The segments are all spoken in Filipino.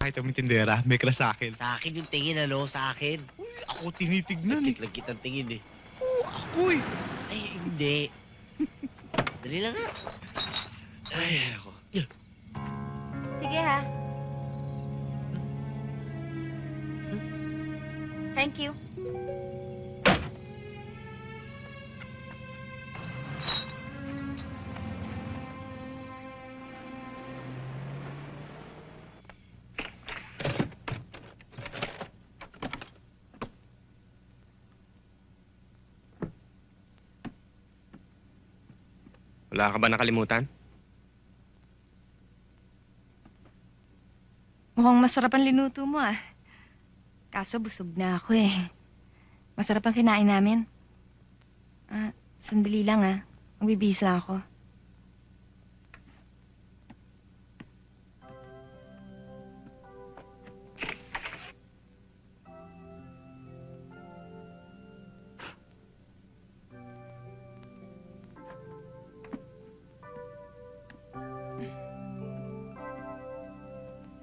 nakita mo yung tindera, may crush sa akin. Sa akin yung tingin, ano? Sa akin. Uy, ako tinitignan eh. Lagkit ang tingin eh. Oo, ako eh. Ay, hindi. Dali lang nga. Ay, ako. Sige ha. Thank you. Wala ka ba nakalimutan? Mukhang masarap ang linuto mo ah. Kaso busog na ako eh. Masarap ang kinain namin. Sandali lang ah. Magbibisa ako.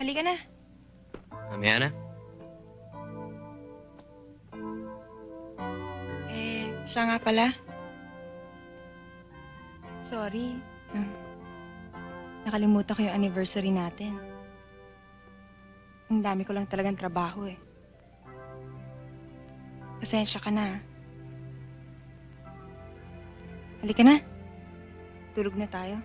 Halika na. Mamaya na. Siya nga pala. Sorry. Nakalimutan ko yung anniversary natin. Ang dami ko lang talagang trabaho eh. Pasensya ka na. Halika na. Tulog na tayo.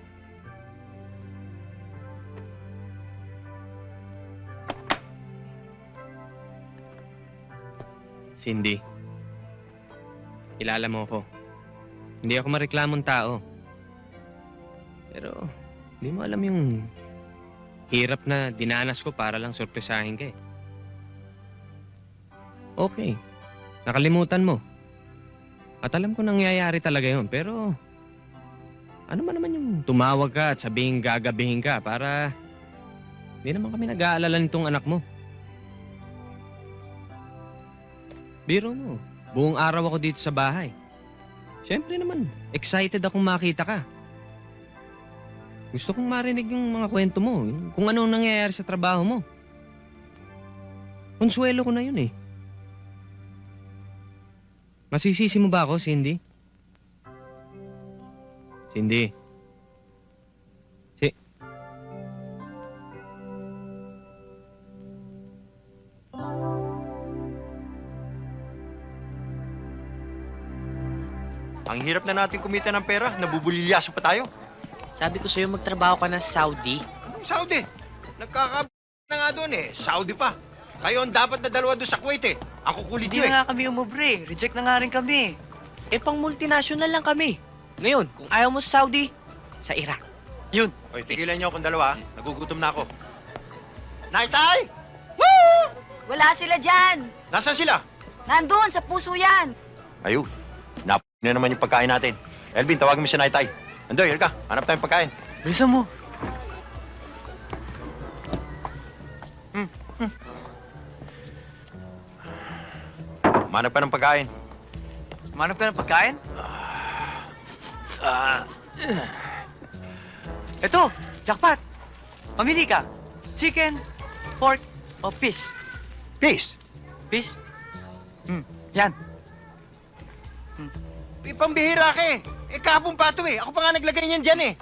Cindy, kilala mo ako. Hindi ako mareklamong tao. Pero, hindi mo alam yung hirap na dinanas ko para lang sorpresahin ka eh. Okay, nakalimutan mo. At alam ko nangyayari talaga yun, pero ano man naman yung tumawag ka at sabihin gagabihin ka para hindi naman kami nag-aalala nitong anak mo. Biro mo, buong araw ako dito sa bahay. Siyempre naman, excited akong makita ka. Gusto kong marinig yung mga kwento mo, kung ano nangyayari sa trabaho mo. Konsuelo ko na yun eh. Masisisi mo ba ako, Cindy? Cindy? Ang hirap na natin kumita ng pera, nabubulilyaso pa tayo. Sabi ko sa'yo, magtrabaho ka na sa Saudi. Anong Saudi? Na nga doon eh, Saudi pa. Kayo ang dapat na dalawa doon sa Kuwait eh. Ang kukulit Hindi nyo eh. na nga kami umubre. Reject na nga rin kami. Eh, pang multinational lang kami. Ngayon, kung ayaw mo sa Saudi, sa Iraq. Yun. Oy, tigilan nyo akong dalawa, nagugutom na ako. Naitay! Wala sila dyan! Nasaan sila? Nandun, sa puso yan! Ayun, na naman yung pagkain natin. Elvin, tawagin mo si Naitay. Andoy, halika, hanap tayong pagkain. Bisa mo. Manap ka ng pagkain. Manap ka ng pagkain? Ito, jackpot. Pamili ka. Chicken, pork, o fish. Peace! Fish? Yan. Pambihira ka eh. Eh, kahapon pa ito eh. Ako pa nga naglagay niyan dyan eh.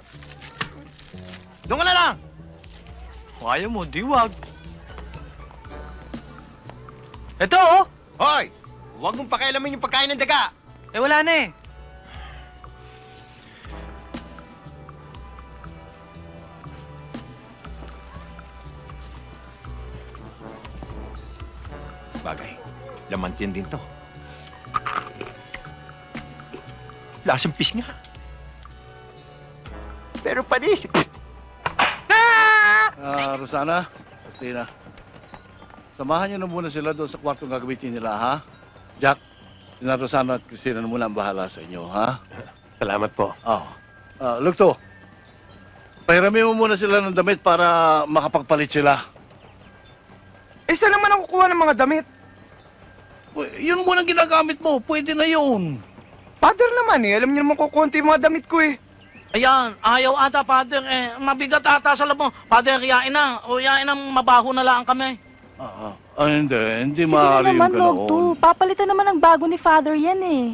Doon ka na lang. Kung ayaw mo, diwag. Ito, oh. Hoy! Huwag mong pakialamin yung pagkain ng daga. Eh, wala na eh. Bagay, lamantin din to. Lasang pis nga. Pero panis. Rosana, Christina. Samahan niyo na muna sila doon sa kwartong gagamitin nila, ha? Jack, sina Rosana at Christina na muna ang bahala sa inyo, ha? Salamat po. Lugto, pahiramin mo muna sila ng damit para makapagpalit sila. Eh, saan naman ako kuha ng mga damit? Yun muna ang ginagamit mo, pwede na yun. Father naman eh. Alam niyo naman kukunti yung mga damit ko eh. Ayan, ayaw ata, Father. Mabigat ata sa labo. Father, yain na. O yain na, mabaho na lang kami. Hindi Sige maaari yung na naman, Log ganoon. 2. Papalitan naman ng bago ni Father yan eh.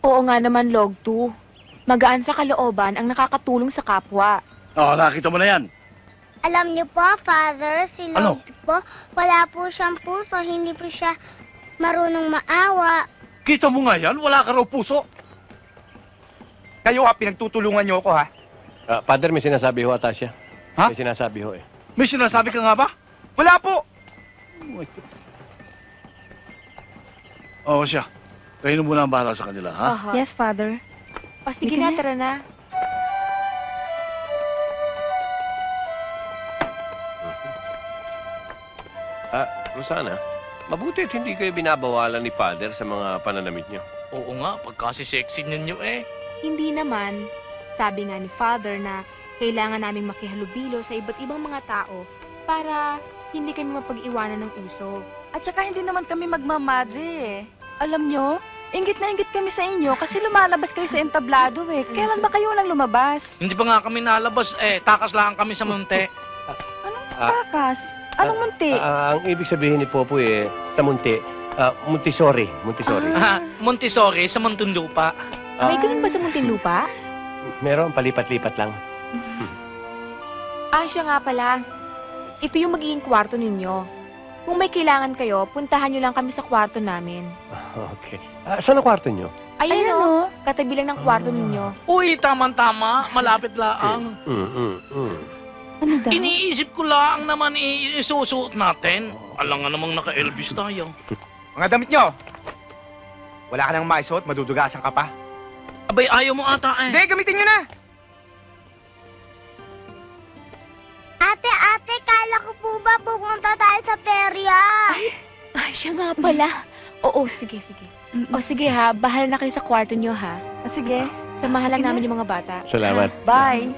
Oo nga naman, Log 2. Magaan sa kalooban ang nakakatulong sa kapwa. Nakita mo na yan. Alam niyo po, Father, si Ano? Lord po, wala po siyang puso, hindi po siya marunong maawa. Kita mo nga yan, wala ka raw puso. Kayo ha, pinagtutulungan niyo ako ha. Father, may sinasabi ho ata siya. Ha? May sinasabi ho eh. May sinasabi ka nga ba? Wala po! Oo siya. Kayo na muna ang bahala sa kanila, ha? Aha. Yes, Father. O sige Sige na, na. tara na. Rosana, mabuti at hindi kayo binabawalan ni Father sa mga pananamit niyo. Oo nga, pagkasi-sexy ninyo Hindi naman. Sabi nga ni Father na kailangan naming makihalubilo sa iba't ibang mga tao para hindi kami mapag-iwanan ng uso. At saka hindi naman kami magmamadre eh. Alam nyo, inggit na inggit kami sa inyo kasi lumalabas kayo sa entablado eh. Kailan ba kayo lang lumabas? Hindi pa nga kami nalabas takas lang kami sa munti. Takas. Anong munti? Ang ibig sabihin ni Popoy sa munti, Montessori. Montessori. Montessori sa Muntinlupa. May ganun ba sa Muntinlupa? Meron, palipat-lipat lang. Siya nga pala. Ito yung magiging kwarto ninyo. Kung may kailangan kayo, puntahan nyo lang kami sa kwarto namin. Okay. Saan ang kwarto niyo? Ayun Ayan, o, katabi lang ng kwarto ninyo. Uy, tama-tama. Malapit lang. Ano daw? Iniisip ko lang naman isusuot natin. Alam nga namang naka-Elvis tayo. Mga damit niyo! Wala ka nang maisuot, madudugasan ka pa. Abay, ayaw mo ata Hindi, gamitin niyo na! Ate, kala ko po ba pupunta tayo sa perya? Siya nga pala. Oo, sige. O sige ha, bahala na kayo sa kwarto nyo ha. Sige. Samahan lang Sige na. namin yung mga bata. Salamat. Bye.